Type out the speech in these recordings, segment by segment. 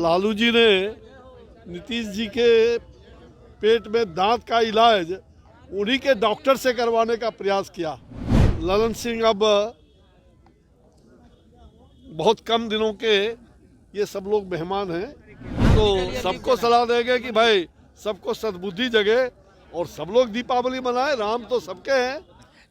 लालू जी ने नीतीश जी के पेट में दांत का इलाज उन्हीं के डॉक्टर से करवाने का प्रयास किया। ललन सिंह अब बहुत कम दिनों के ये सब लोग मेहमान हैं, तो सबको सलाह देंगे कि भाई सबको सद्बुद्धि जगे और सब लोग दीपावली मनाएं। राम तो सबके हैं।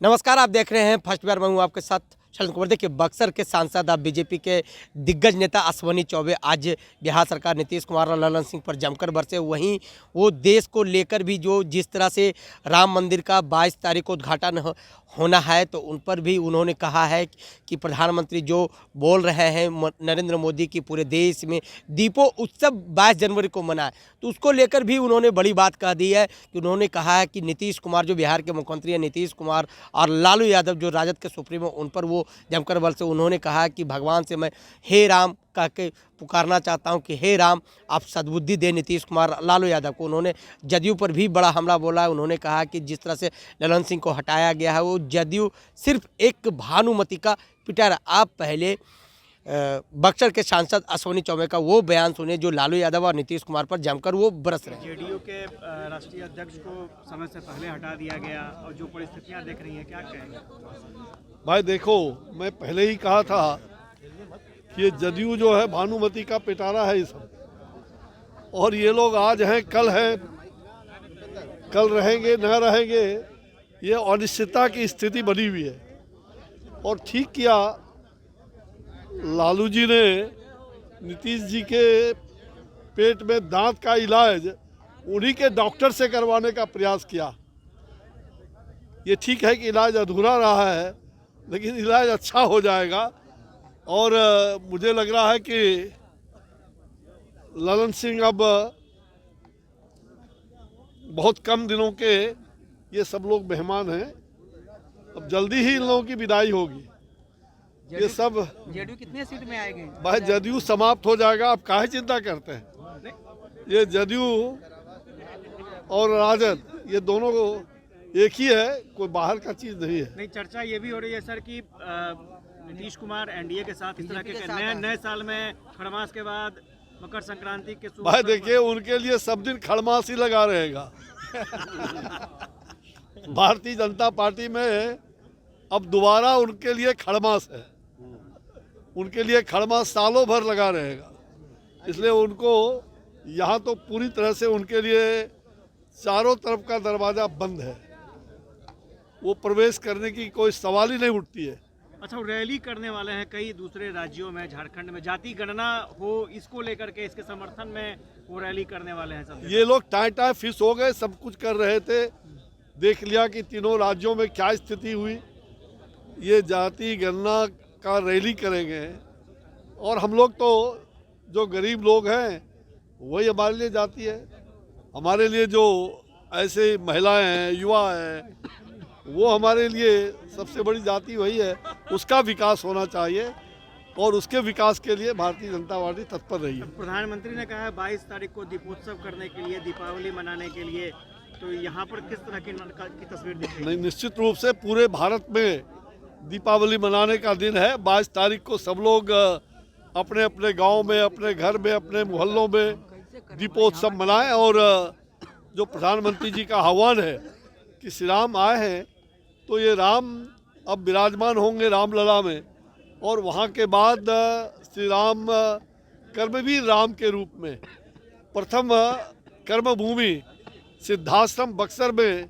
नमस्कार, आप देख रहे हैं फर्स्ट बार। मैं हूं आपके साथ शैलेंद्र कुमार। देखिए, बक्सर के सांसद अब बीजेपी के दिग्गज नेता अश्विनी चौबे आज बिहार सरकार नीतीश कुमार और ललन सिंह पर जमकर बरसे। वहीं वो देश को लेकर भी जो जिस तरह से राम मंदिर का 22 तारीख को उद्घाटन होना है, तो उन पर भी उन्होंने कहा है कि प्रधानमंत्री जो बोल रहे हैं नरेंद्र मोदी की पूरे देश में दीपो उत्सव 22 जनवरी को मनाए, तो उसको लेकर भी उन्होंने बड़ी बात कह दी है कि उन्होंने कहा है कि नीतीश कुमार जो बिहार के मुख्यमंत्री हैं, नीतीश कुमार और लालू यादव जो राजद के सुप्रीमो, उन पर वो जमकर बल से उन्होंने कहा कि भगवान से मैं हे राम कह के पुकारना चाहता हूं कि हे राम आप सद्बुद्धि दे नीतीश कुमार लालू यादव को। उन्होंने जदयू पर भी बड़ा हमला बोला है। उन्होंने कहा कि जिस तरह से ललन सिंह को हटाया गया है, वो जदयू सिर्फ एक भानुमति का पिटारा। आप पहले बक्सर के सांसद अश्विनी चौबे का वो बयान सुने जो लालू यादव और नीतीश कुमार पर जमकर वो बरस रहे हैं। जेडीयू के राष्ट्रीय अध्यक्ष को समय से पहले हटा दिया गया और जो परिस्थितियां देख रही हैं, क्या कहेंगे? भाई देखो, मैं पहले ही कहा था कि ये जदयू जो है भानुमति का पिटारा है ये सब, और ये लोग आज हैं कल हैं, कल रहेंगे न रहेंगे, ये अनिश्चितता की स्थिति बनी हुई है। और ठीक किया लालू जी ने नीतीश जी के पेट में दांत का इलाज उन्हीं के डॉक्टर से करवाने का प्रयास किया। ये ठीक है कि इलाज अधूरा रहा है, लेकिन इलाज अच्छा हो जाएगा। और मुझे लग रहा है कि ललन सिंह अब बहुत कम दिनों के ये सब लोग मेहमान हैं। अब जल्दी ही इन लोगों की विदाई होगी। ये सब जेडीयू कितने सीट में आएंगे? भाई जदयू समाप्त हो जाएगा, आप काहे चिंता करते हैं? ये जदयू और राजद ये दोनों एक ही है, कोई बाहर का चीज नहीं है। नहीं, चर्चा ये भी हो रही है सर कि नीतीश कुमार एनडीए के साथ इस तरह के नए साल में खड़मास के बाद मकर संक्रांति के भाई देखिए, उनके लिए सब दिन खड़मास ही लगा रहेगा। भारतीय जनता पार्टी में अब दोबारा उनके लिए खड़मास है। उनके लिए खड़मास सालों भर लगा रहेगा। इसलिए उनको यहाँ तो पूरी तरह से उनके लिए चारों तरफ का दरवाजा बंद है। वो प्रवेश करने की कोई सवाल ही नहीं उठती है। अच्छा, रैली करने वाले हैं कई दूसरे राज्यों में, झारखंड में जाति गणना हो, इसको लेकर के इसके समर्थन में वो रैली करने वाले हैं सब। ये लोग टाई फिश हो गए, सब कुछ कर रहे थे। देख लिया कि तीनों राज्यों में क्या स्थिति हुई। ये जाति गणना का रैली करेंगे, और हम लोग तो जो गरीब लोग हैं वही हमारे लिए जाति है। हमारे लिए जो ऐसे महिलाएं हैं, युवा हैं, वो हमारे लिए सबसे बड़ी जाति वही है। उसका विकास होना चाहिए, और उसके विकास के लिए भारतीय जनता पार्टी तत्पर रही है। प्रधानमंत्री ने कहा है 22 तारीख को दीपोत्सव करने के लिए, दीपावली मनाने के लिए, तो यहाँ पर किस तरह की तस्वीर दिखेगी? नहीं, निश्चित रूप से पूरे भारत में दीपावली मनाने का दिन है। 22 तारीख को सब लोग अपने अपने गांव में, अपने घर में, अपने मोहल्लों में दीपोत्सव मनाएं। और जो प्रधानमंत्री जी का आह्वान है कि श्री राम आए हैं, तो ये राम अब विराजमान होंगे रामलला में, और वहाँ के बाद श्री राम कर्मवीर राम के रूप में प्रथम कर्मभूमि सिद्धाश्रम बक्सर में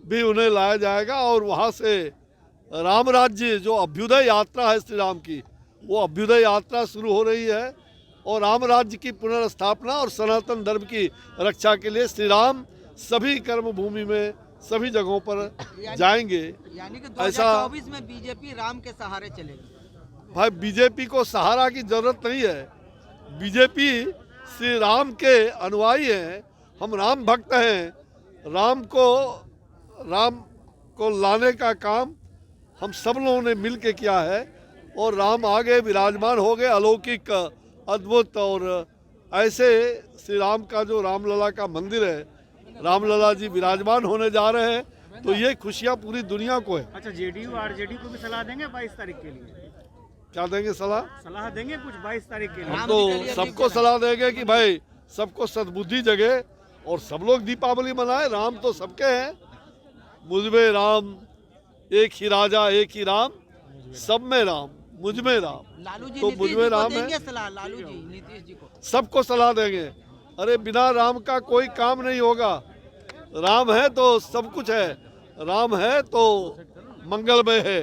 भी उन्हें लाया जाएगा। और वहाँ से राम राज्य जो अभ्युदय यात्रा है श्री राम की, वो अभ्युदय यात्रा शुरू हो रही है। और राम राज्य की पुनर्स्थापना और सनातन धर्म की रक्षा के लिए श्री राम सभी कर्मभूमि में, सभी जगहों पर जाएंगे। यानी कि 2024 में बीजेपी राम के सहारे चलेगी। भाई बीजेपी को सहारा की जरूरत नहीं है। बीजेपी श्री राम के अनुयायी हैं। हम राम भक्त हैं। राम को लाने का काम हम सब लोगों ने मिल के किया है, और राम आगे विराजमान हो गए, अलौकिक, अद्भुत। और ऐसे श्री राम का जो रामलला का मंदिर है, रामलला जी विराजमान होने जा रहे हैं, तो ये खुशियाँ पूरी दुनिया को है। अच्छा, जेडीयू आरजेडी को भी सलाह देंगे 22 तारीख के लिए? क्या देंगे सलाह? सलाह देंगे कुछ 22 तारीख के लिए? हम तो सबको सलाह देंगे कि भाई सबको सद्बुद्धि जगे और सब लोग दीपावली मनाए। राम तो सबके हैं, मुझ में राम, एक ही राजा एक ही राम, सब में राम, मुझ में राम। लालू जी तो नीतीश मुझ जी में को राम देंगे है, सलाह, लालू जी नीतीश जी को सबको सलाह देंगे। अरे बिना राम का कोई काम नहीं होगा। राम है तो सब कुछ है, राम है तो मंगलमय है।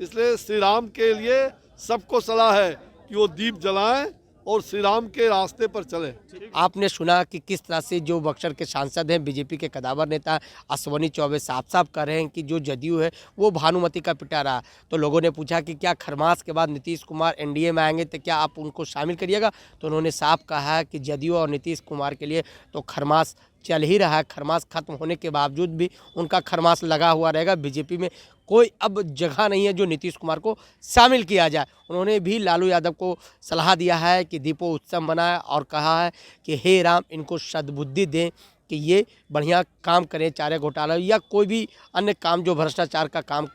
इसलिए श्री राम के लिए सबको सलाह है कि वो दीप जलाएं और श्री राम के रास्ते पर चलें। आपने सुना कि किस तरह से जो बक्सर के सांसद हैं, बीजेपी के कदावर नेता अश्वनी चौबे साफ साफ कह रहे हैं कि जो जदयू है वो भानुमति का पिटारा। तो लोगों ने पूछा कि क्या खरमास के बाद नीतीश कुमार एनडीए में आएंगे तो क्या आप उनको शामिल करिएगा? तो उन्होंने साफ कहा है कि जदयू और नीतीश कुमार के लिए तो खरमास चल ही रहा है। खरमास खत्म होने के बावजूद भी उनका खरमास लगा हुआ रहेगा। बीजेपी में कोई अब जगह नहीं है जो नीतीश कुमार को शामिल किया जाए। उन्होंने भी लालू यादव को सलाह दिया है कि दीपोत्सव मनाए और कहा है कि हे राम, इनको सद्बुद्धि दें कि ये बढ़िया काम करें, चारे घोटाला या कोई भी अन्य काम जो भ्रष्टाचार का काम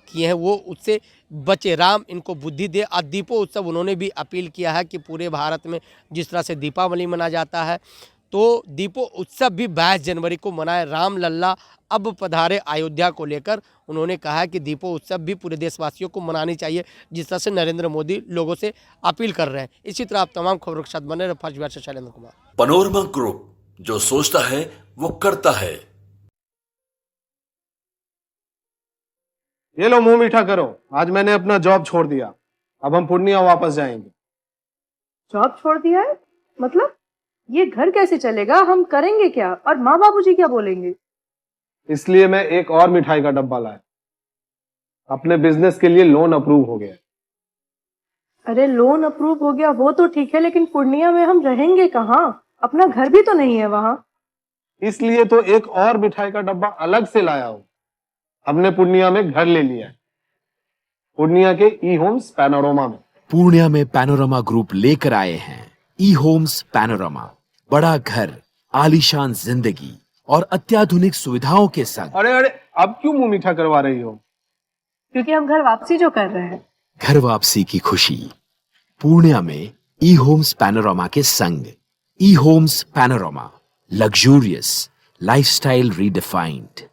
किए हैं वो उससे बचे। राम इनको बुद्धि दे। और दीपोत्सव उन्होंने भी अपील किया है कि पूरे भारत में जिस तरह से दीपावली मनाया जाता है तो दीपो उत्सव भी 22 जनवरी को मनाए। राम लल्ला अब पधारे अयोध्या को लेकर उन्होंने कहा है कि दीपो उत्सव भी पूरे देशवासियों को मनानी चाहिए, जिस तरह से नरेंद्र मोदी लोगों से अपील कर रहे हैं। इसी तरह आप तमाम खबरों के साथ बने रहे। फर्स्ट बिहार से शैलेंद्र कुमार। पैनोरमा ग्रुप, जो सोचता है वो करता है। ये लो मुंह मीठा करो, आज मैंने अपना जॉब छोड़ दिया, अब हम पूर्णिया वापस जाएंगे। जॉब छोड़ दिया है? मतलब ये घर कैसे चलेगा? हम करेंगे क्या? और माँ बाबूजी क्या बोलेंगे? इसलिए मैं एक और मिठाई का डब्बा लाया। अपने बिजनेस के लिए लोन अप्रूव हो गया। अरे लोन अप्रूव हो गया वो तो ठीक है, लेकिन पूर्णिया में हम रहेंगे कहाँ? अपना घर भी तो नहीं है वहाँ। इसलिए तो एक और मिठाई का डब्बा अलग से लाया हूँ। हमने पूर्णिया में घर ले लिया है, पूर्णिया के ई होम्स पैनोरमा में। पूर्णिया में पैनोरमा ग्रुप लेकर आए हैं ई होम्स पैनोरमा। बड़ा घर, आलीशान जिंदगी और अत्याधुनिक सुविधाओं के संग। अरे अरे, अब क्यों मुंह मीठा करवा रही हो? क्योंकि हम घर वापसी जो कर रहे हैं। घर वापसी की खुशी पूर्णिया में ई होम्स पैनोरमा के संग। ई Homes Panorama, luxurious lifestyle redefined.